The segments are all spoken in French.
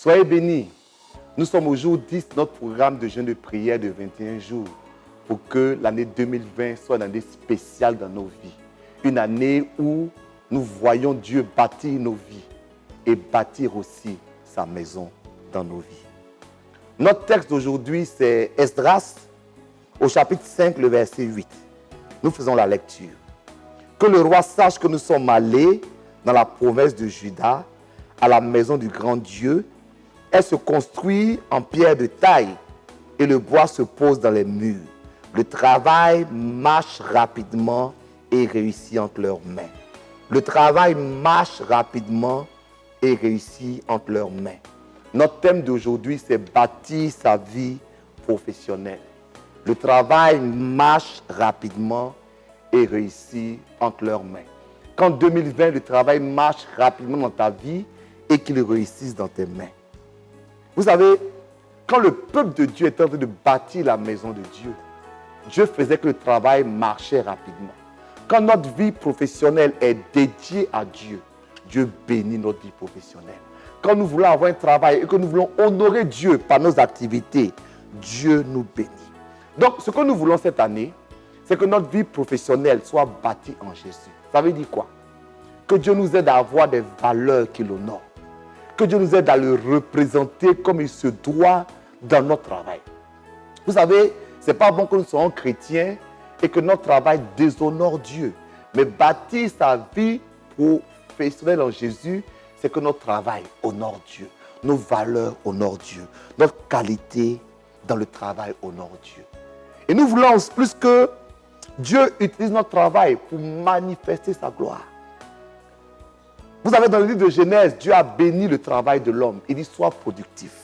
Soyez bénis. Nous sommes au jour 10 de notre programme de jeûne de prière de 21 jours pour que l'année 2020 soit une année spéciale dans nos vies. Une année où nous voyons Dieu bâtir nos vies et bâtir aussi sa maison dans nos vies. Notre texte d'aujourd'hui, c'est Esdras, au chapitre 5, le verset 8. Nous faisons la lecture. Que le roi sache que nous sommes allés dans la province de Juda, à la maison du grand Dieu. Elle se construit en pierre de taille et le bois se pose dans les murs. Le travail marche rapidement et réussit entre leurs mains. Le travail marche rapidement et réussit entre leurs mains. Notre thème d'aujourd'hui, c'est bâtir sa vie professionnelle. Le travail marche rapidement et réussit entre leurs mains. Qu'en 2020, le travail marche rapidement dans ta vie et qu'il réussisse dans tes mains. Vous savez, quand le peuple de Dieu était en train de bâtir la maison de Dieu, Dieu faisait que le travail marchait rapidement. Quand notre vie professionnelle est dédiée à Dieu, Dieu bénit notre vie professionnelle. Quand nous voulons avoir un travail et que nous voulons honorer Dieu par nos activités, Dieu nous bénit. Donc, ce que nous voulons cette année, c'est que notre vie professionnelle soit bâtie en Jésus. Ça veut dire quoi? Que Dieu nous aide à avoir des valeurs qui l'honorent. Que Dieu nous aide à le représenter comme il se doit dans notre travail. Vous savez, ce n'est pas bon que nous soyons chrétiens et que notre travail déshonore Dieu. Mais bâtir sa vie professionnelle en Jésus, c'est que notre travail honore Dieu. Nos valeurs honorent Dieu. Notre qualité dans le travail honore Dieu. Et nous voulons plus que Dieu utilise notre travail pour manifester sa gloire. Vous savez, dans le livre de Genèse, Dieu a béni le travail de l'homme. Il dit, sois productif.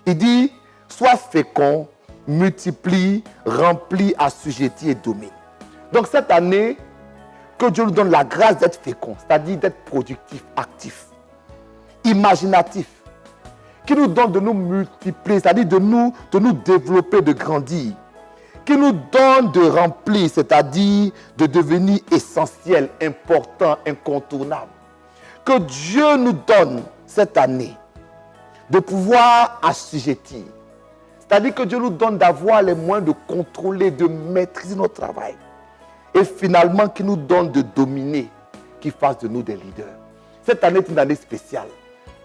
Il dit, sois fécond, multiplie, remplis, assujettis et domine. Donc cette année, que Dieu nous donne la grâce d'être fécond, c'est-à-dire d'être productif, actif, imaginatif. Qu'il nous donne de nous multiplier, c'est-à-dire de nous développer, de grandir. Qu'il nous donne de remplir, c'est-à-dire de devenir essentiel, important, incontournable. Que Dieu nous donne cette année de pouvoir assujettir. C'est-à-dire que Dieu nous donne d'avoir les moyens de contrôler, de maîtriser notre travail. Et finalement, qu'il nous donne de dominer, qu'il fasse de nous des leaders. Cette année est une année spéciale.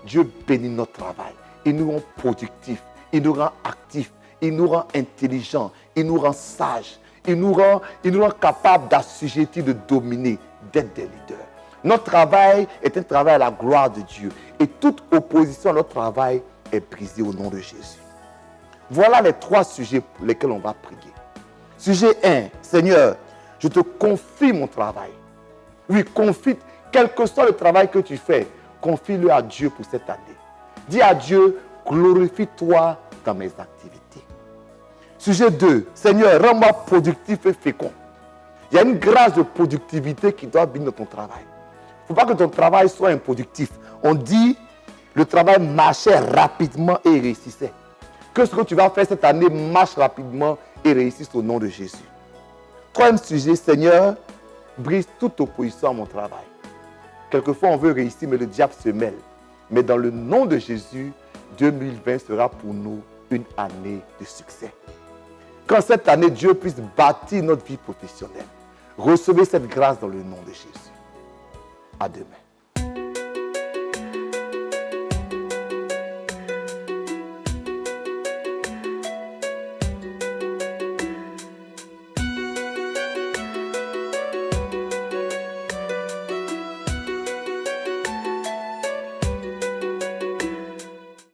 Dieu bénit notre travail. Il nous rend productifs, il nous rend actifs, il nous rend intelligents, il nous rend sages, il nous rend capables d'assujettir, de dominer, d'être des leaders. Notre travail est un travail à la gloire de Dieu. Et toute opposition à notre travail est brisée au nom de Jésus. Voilà les 3 sujets pour lesquels on va prier. Sujet 1, Seigneur, je te confie mon travail. Oui, confie, quel que soit le travail que tu fais, confie-le à Dieu pour cette année. Dis à Dieu, glorifie-toi dans mes activités. Sujet 2, Seigneur, rends-moi productif et fécond. Il y a une grâce de productivité qui doit venir dans ton travail. Il ne faut pas que ton travail soit improductif. On dit, le travail marchait rapidement et réussissait. Que ce que tu vas faire cette année marche rapidement et réussisse au nom de Jésus. 3e sujet, Seigneur, brise toute opposition à mon travail. Quelquefois, on veut réussir, mais le diable se mêle. Mais dans le nom de Jésus, 2020 sera pour nous une année de succès. Quand cette année, Dieu puisse bâtir notre vie professionnelle. Recevez cette grâce dans le nom de Jésus. À demain.